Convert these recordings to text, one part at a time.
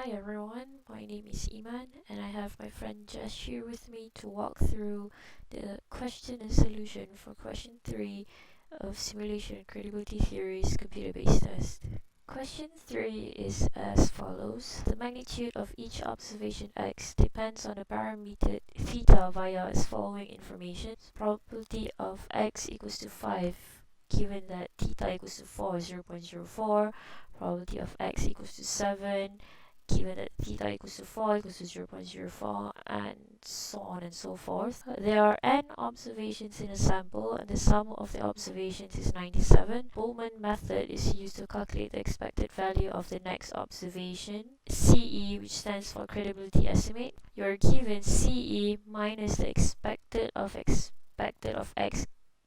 Hi everyone, my name is Iman and I have my friend Jess here with me to walk through the question and solution for question 3 of Simulation and Credibility Theories computer-based test. Question 3 is as follows. The magnitude of each observation x depends on the parameter theta via as following information. Probability of x equals to 5 given that theta equals to 4 is 0.04. Probability of x equals to 7 given that theta equals to 4 equals to 0.04, and so on and so forth. There are n observations in a sample and the sum of the observations is 97. Bowman method is used to calculate the expected value of the next observation, CE, which stands for credibility estimate. You're given CE minus the expected of x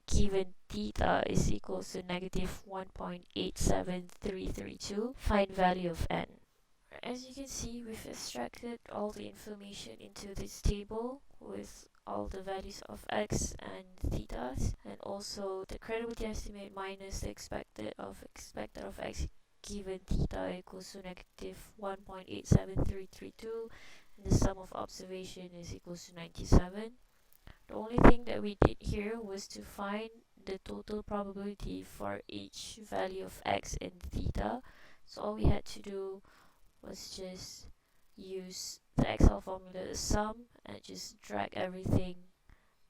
given theta is equals to negative 1.87332. Find value of n. As you can see, we've extracted all the information into this table with all the values of x and thetas, and also the credibility estimate minus the expected of x given theta equals to negative 1.87332, and the sum of observation is equals to 97. The only thing that we did here was to find the total probability for each value of x and theta. So all we had to do was just use the Excel formula the sum and just drag everything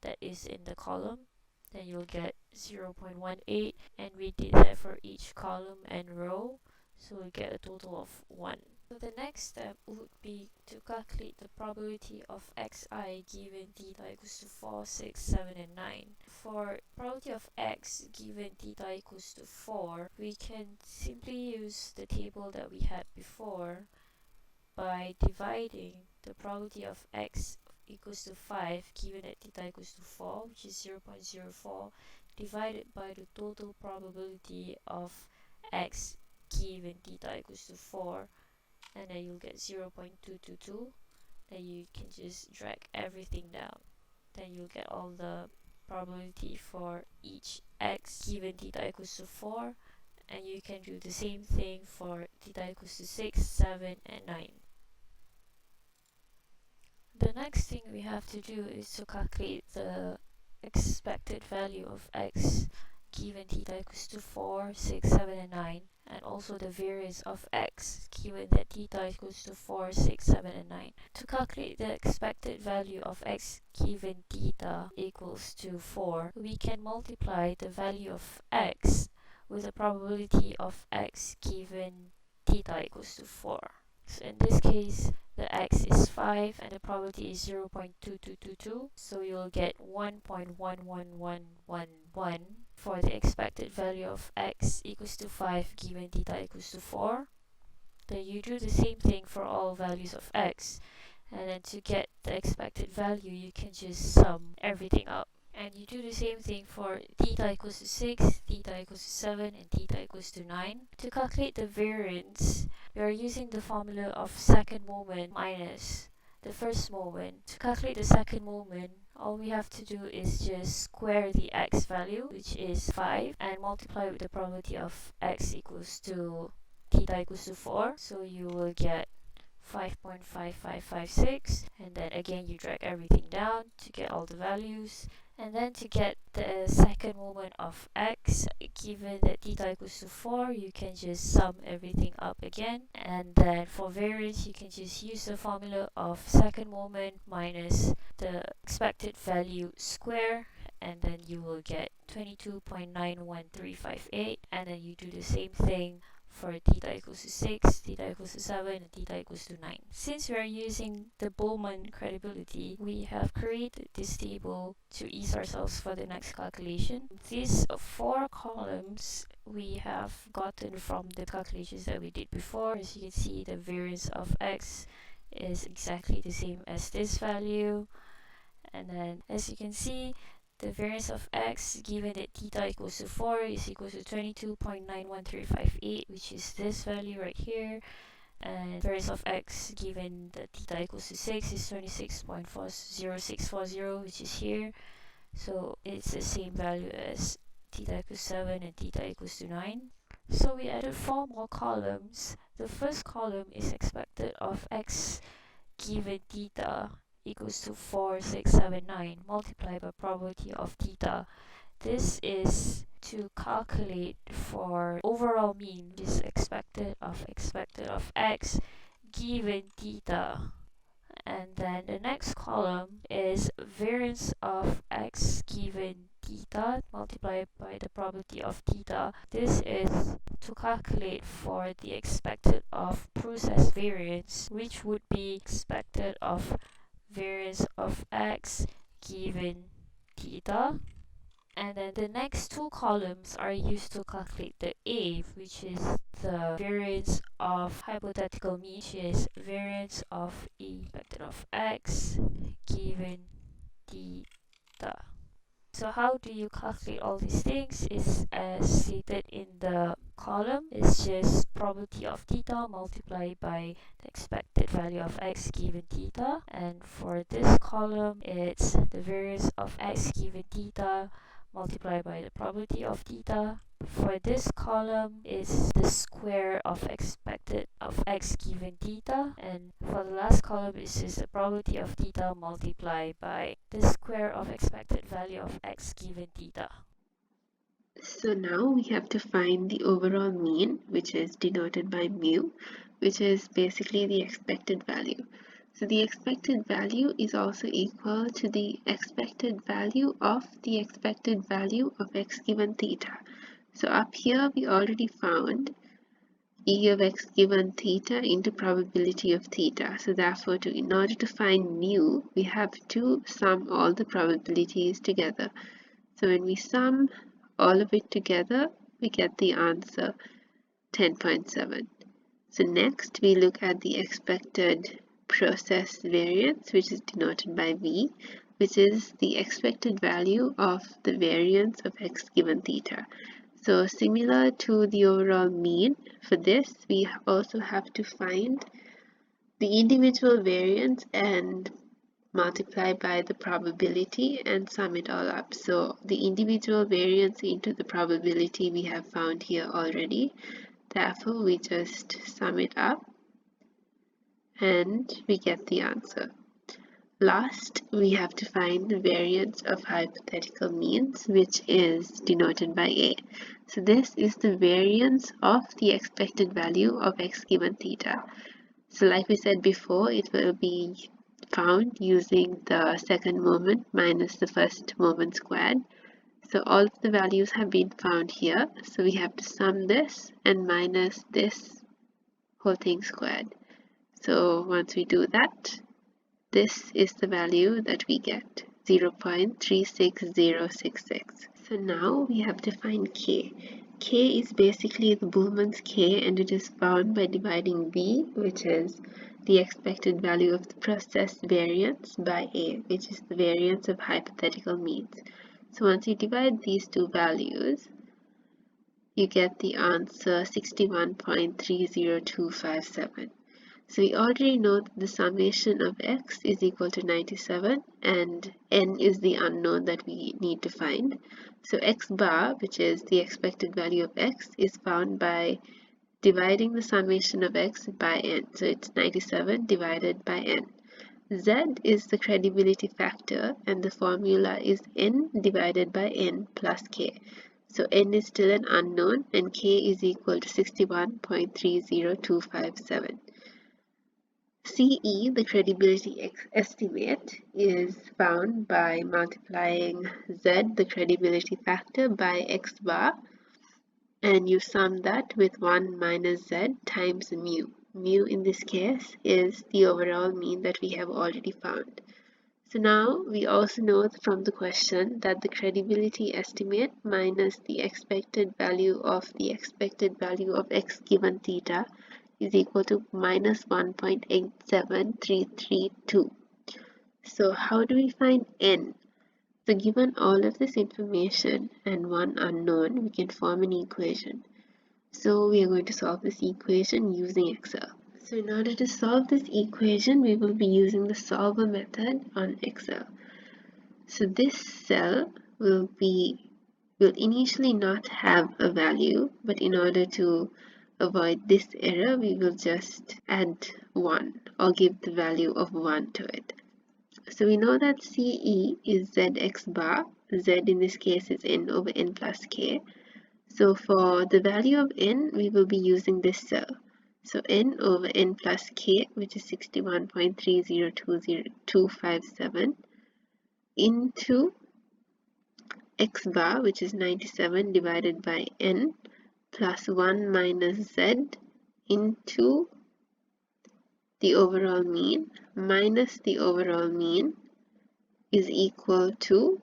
that is in the column. Then you'll get 0.18, and we did that for each column and row, so we'll get a total of 1. So the next step would be to calculate the probability of xi given theta equals to 4, 6, 7, and 9. For probability of x given theta equals to 4, we can simply use the table that we had before by dividing the probability of x equals to 5 given that theta equals to 4, which is 0.04, divided by the total probability of x given theta equals to 4, and then you'll get 0.222. Then you can just drag everything down. Then you'll get all the probability for each x given theta equals to 4, and you can do the same thing for theta equals to 6, 7, and 9. The next thing we have to do is to calculate the expected value of x given theta equals to 4, 6, 7, and 9, and also the variance of x given that theta equals to 4, 6, 7, and 9. To calculate the expected value of x given theta equals to 4, we can multiply the value of x with the probability of x given theta equals to 4. So in this case, the x is 5 and the probability is 0.2222, so you'll get 1.11111 for the expected value of x equals to 5 given theta equals to 4. Then you do the same thing for all values of x, and then to get the expected value you can just sum everything up. And you do the same thing for theta equals to 6, theta equals to 7, and theta equals to 9. To calculate the variance, we are using the formula of second moment minus the first moment. To calculate the second moment, all we have to do is just square the x value, which is 5, and multiply with the probability of x equals to theta equals to 4. So you will get 5.5556, and then again you drag everything down to get all the values. And then to get the second moment of x, given that theta equals to 4, you can just sum everything up again. And then for variance, you can just use the formula of second moment minus the expected value square, and then you will get 22.91358. And then you do the same thing for theta equals to 6, theta equals to 7, and theta equals to 9. Since we are using the Bowman credibility, we have created this table to ease ourselves for the next calculation. These 4 columns we have gotten from the calculations that we did before. As you can see, the variance of x is exactly the same as this value. And then as you can see, the variance of x given that theta equals to 4 is equal to 22.91358, which is this value right here. And variance of x given that theta equals to 6 is 26.0640, which is here. So it's the same value as theta equals 7 and theta equals to 9. So we added 4 more columns. The first column is expected of x given theta equals to 4679 multiplied by probability of theta. This is to calculate for overall mean, which is expected of x given theta. And then the next column is variance of x given theta multiplied by the probability of theta. This is to calculate for the expected of process variance, which would be expected of variance of x given theta. And then the next two columns are used to calculate the A, which is the variance of hypothetical mean, which is variance of E expected of x given theta. So how do you calculate all these things is as stated in the column. It's just probability of theta multiplied by the expected value of x given theta. And for this column, it's the variance of x given theta multiplied by the probability of theta. For this column is the square of expected of x given theta, and for the last column is just the probability of theta multiplied by the square of expected value of x given theta. So now we have to find the overall mean, which is denoted by mu, which is basically the expected value. So the expected value is also equal to the expected value of the expected value of x given theta. So up here we already found E of x given theta into probability of theta. So therefore, in order to find mu, we have to sum all the probabilities together. So when we sum all of it together, we get the answer 10.7. So next we look at the expected process variance, which is denoted by V, which is the expected value of the variance of x given theta. So similar to the overall mean, for this we also have to find the individual variance and multiply by the probability and sum it all up. So the individual variance into the probability we have found here already. Therefore, we just sum it up and we get the answer. Last, we have to find the variance of hypothetical means, which is denoted by A. So this is the variance of the expected value of x given theta. So like we said before, it will be found using the second moment minus the first moment squared. So all of the values have been found here. So we have to sum this and minus this whole thing squared. So once we do that, this is the value that we get, 0.36066. So now we have to find k. K is basically the Boolmann's k, and it is found by dividing b, which is the expected value of the process variance, by a, which is the variance of hypothetical means. So once you divide these two values, you get the answer 61.30257. So we already know that the summation of x is equal to 97 and n is the unknown that we need to find. So x bar, which is the expected value of x, is found by dividing the summation of x by n. So it's 97 divided by n. Z is the credibility factor and the formula is n divided by n plus k. So n is still an unknown and k is equal to 61.30257. CE, the credibility estimate, is found by multiplying Z, the credibility factor, by x bar, and you sum that with 1 minus Z times mu. Mu in this case is the overall mean that we have already found. So now we also know from the question that the credibility estimate minus the expected value of x given theta is equal to minus 1.87332. So how do we find n? So given all of this information and one unknown, we can form an equation. So we are going to solve this equation using Excel. So in order to solve this equation, we will be using the solver method on Excel. So this cell will be will initially not have a value, but in order to avoid this error, we will just add 1 or give the value of 1 to it. So we know that CE is ZX bar. Z in this case is n over n plus k. So for the value of n, we will be using this cell. So n over n plus k, which is 61.3020257, into x bar, which is 97 divided by n, plus 1 minus z into the overall mean minus the overall mean is equal to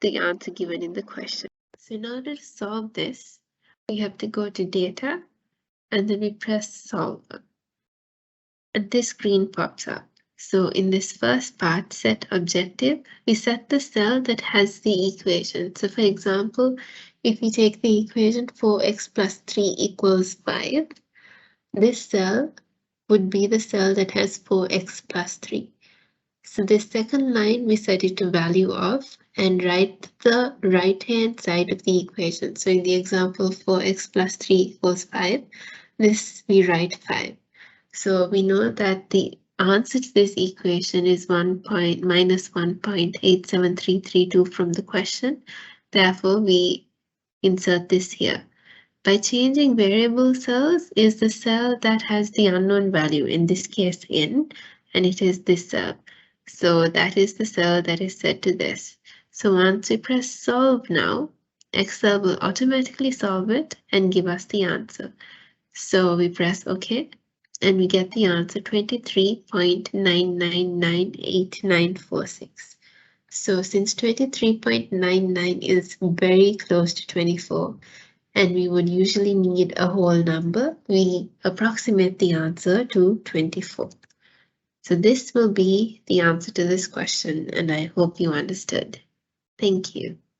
the answer given in the question. So in order to solve this, we have to go to data and then we press solve. And this screen pops up. So in this first part, set objective, we set the cell that has the equation. So for example, if we take the equation 4x plus 3 equals 5, this cell would be the cell that has 4x plus 3. So this second line, we set it to value of and write the right-hand side of the equation. So in the example, 4x plus 3 equals 5, this we write 5. So we know that the answer to this equation is minus 1.87332 from the question. Therefore, we insert this here. By changing variable cells is the cell that has the unknown value, in this case n, and it is this cell. So that is the cell that is set to this. So once we press solve now, Excel will automatically solve it and give us the answer. So we press OK and we get the answer 23.9998946. So since 23.99 is very close to 24, and we would usually need a whole number, we approximate the answer to 24. So this will be the answer to this question, and I hope you understood. Thank you.